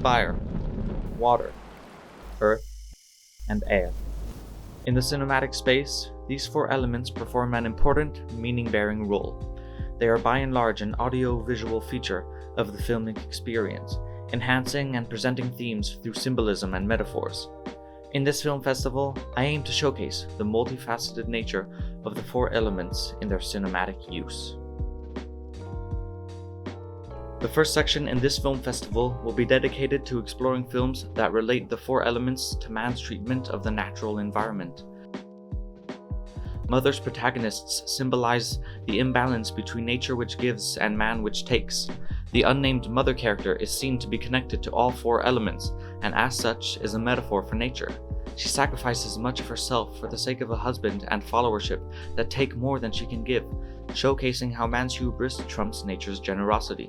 fire, water, earth, and air. In the cinematic space, these four elements perform an important, meaning-bearing role. They are by and large an audio-visual feature of the filmic experience, enhancing and presenting themes through symbolism and metaphors. In this film festival, I aim to showcase the multifaceted nature of the four elements in their cinematic use. The first section in this film festival will be dedicated to exploring films that relate the four elements to man's treatment of the natural environment. Mother's protagonists symbolize the imbalance between nature which gives and man which takes. The unnamed mother character is seen to be connected to all four elements, and as such is a metaphor for nature. She sacrifices much of herself for the sake of a husband and followership that take more than she can give, showcasing how man's hubris trumps nature's generosity.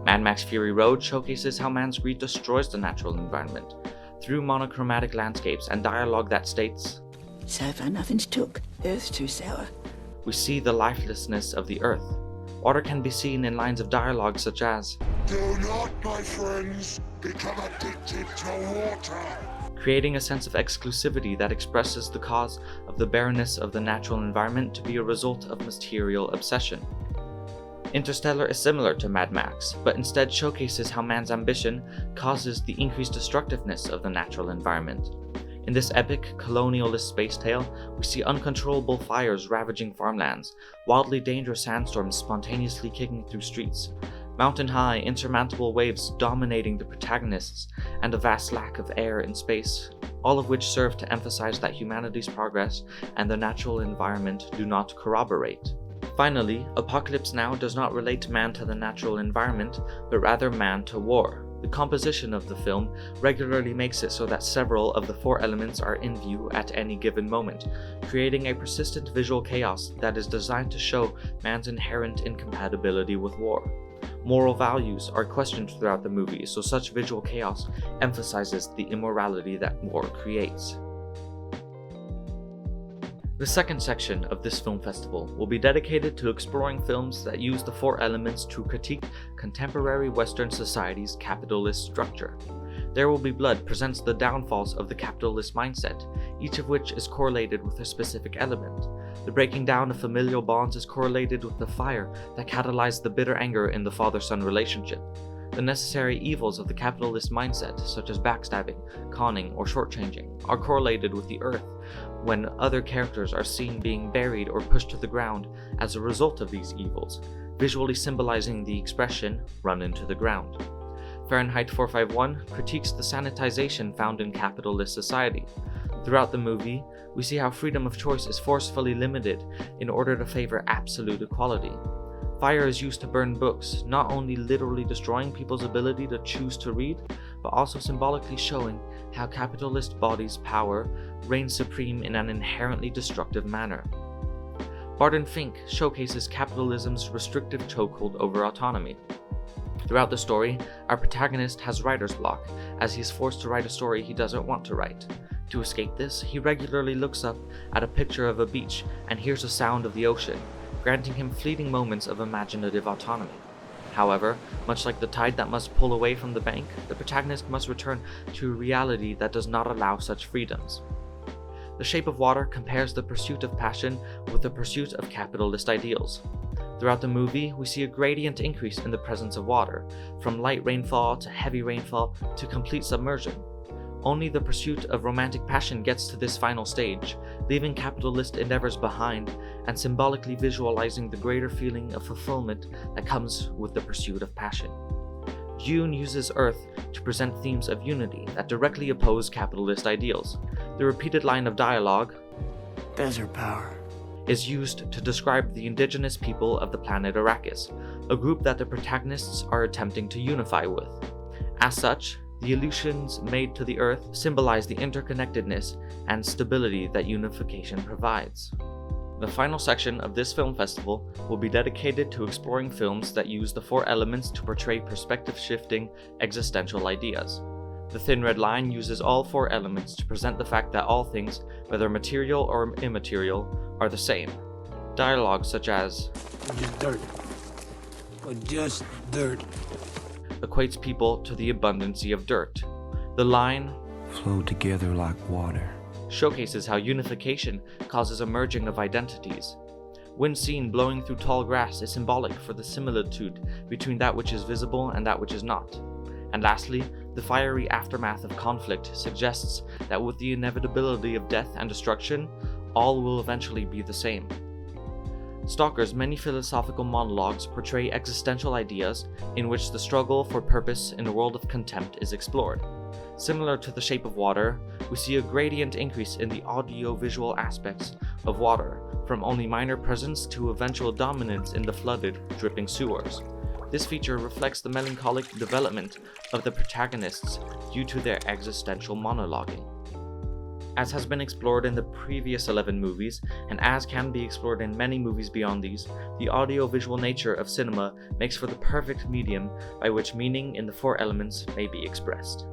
Mad Max Fury Road showcases how man's greed destroys the natural environment, through monochromatic landscapes and dialogue that states, "So far nothing's took, earth's too sour." We see the lifelessness of the earth. Water can be seen in lines of dialogue such as, "Do not, my friends, become addicted to water," creating a sense of exclusivity that expresses the cause of the barrenness of the natural environment to be a result of material obsession. Interstellar is similar to Mad Max, but instead showcases how man's ambition causes the increased destructiveness of the natural environment. In this epic, colonialist space tale, we see uncontrollable fires ravaging farmlands, wildly dangerous sandstorms spontaneously kicking through streets, mountain-high, insurmountable waves dominating the protagonists, and a vast lack of air in space, all of which serve to emphasize that humanity's progress and the natural environment do not corroborate. Finally, Apocalypse Now does not relate man to the natural environment, but rather man to war. The composition of the film regularly makes it so that several of the four elements are in view at any given moment, creating a persistent visual chaos that is designed to show man's inherent incompatibility with war. Moral values are questioned throughout the movie, so such visual chaos emphasizes the immorality that war creates. The second section of this film festival will be dedicated to exploring films that use the four elements to critique contemporary Western society's capitalist structure. There Will Be Blood presents the downfalls of the capitalist mindset, each of which is correlated with a specific element. The breaking down of familial bonds is correlated with the fire that catalyzed the bitter anger in the father-son relationship. The necessary evils of the capitalist mindset, such as backstabbing, conning, or shortchanging, are correlated with the earth, when other characters are seen being buried or pushed to the ground as a result of these evils, visually symbolizing the expression, "run into the ground." Fahrenheit 451 critiques the sanitization found in capitalist society. Throughout the movie, we see how freedom of choice is forcefully limited in order to favor absolute equality. Fire is used to burn books, not only literally destroying people's ability to choose to read, but also symbolically showing how capitalist bodies' power reigns supreme in an inherently destructive manner. Barton Fink showcases capitalism's restrictive chokehold over autonomy. Throughout the story, our protagonist has writer's block, as he is forced to write a story he doesn't want to write. To escape this, he regularly looks up at a picture of a beach and hears the sound of the ocean, granting him fleeting moments of imaginative autonomy. However, much like the tide that must pull away from the bank, the protagonist must return to a reality that does not allow such freedoms. The Shape of Water compares the pursuit of passion with the pursuit of capitalist ideals. Throughout the movie, we see a gradient increase in the presence of water, from light rainfall to heavy rainfall to complete submersion. Only the pursuit of romantic passion gets to this final stage, leaving capitalist endeavors behind and symbolically visualizing the greater feeling of fulfillment that comes with the pursuit of passion. Dune uses Earth to present themes of unity that directly oppose capitalist ideals. The repeated line of dialogue, "Desert power," is used to describe the indigenous people of the planet Arrakis, a group that the protagonists are attempting to unify with. As such, the allusions made to the Earth symbolize the interconnectedness and stability that unification provides. The final section of this film festival will be dedicated to exploring films that use the four elements to portray perspective-shifting existential ideas. The Thin Red Line uses all four elements to present the fact that all things, whether material or immaterial, are the same. Dialogue such as, "Just dirt. But just dirt." equates people to the abundancy of dirt. The line, flow together like water, showcases how unification causes a merging of identities. Wind seen blowing through tall grass is symbolic for the similitude between that which is visible and that which is not. And lastly, the fiery aftermath of conflict suggests that with the inevitability of death and destruction, all will eventually be the same. Stalker's many philosophical monologues portray existential ideas in which the struggle for purpose in a world of contempt is explored. Similar to The Shape of Water, we see a gradient increase in the audio-visual aspects of water, from only minor presence to eventual dominance in the flooded, dripping sewers. This feature reflects the melancholic development of the protagonists due to their existential monologuing. As has been explored in the previous 11 movies, and as can be explored in many movies beyond these, the audio-visual nature of cinema makes for the perfect medium by which meaning in the four elements may be expressed.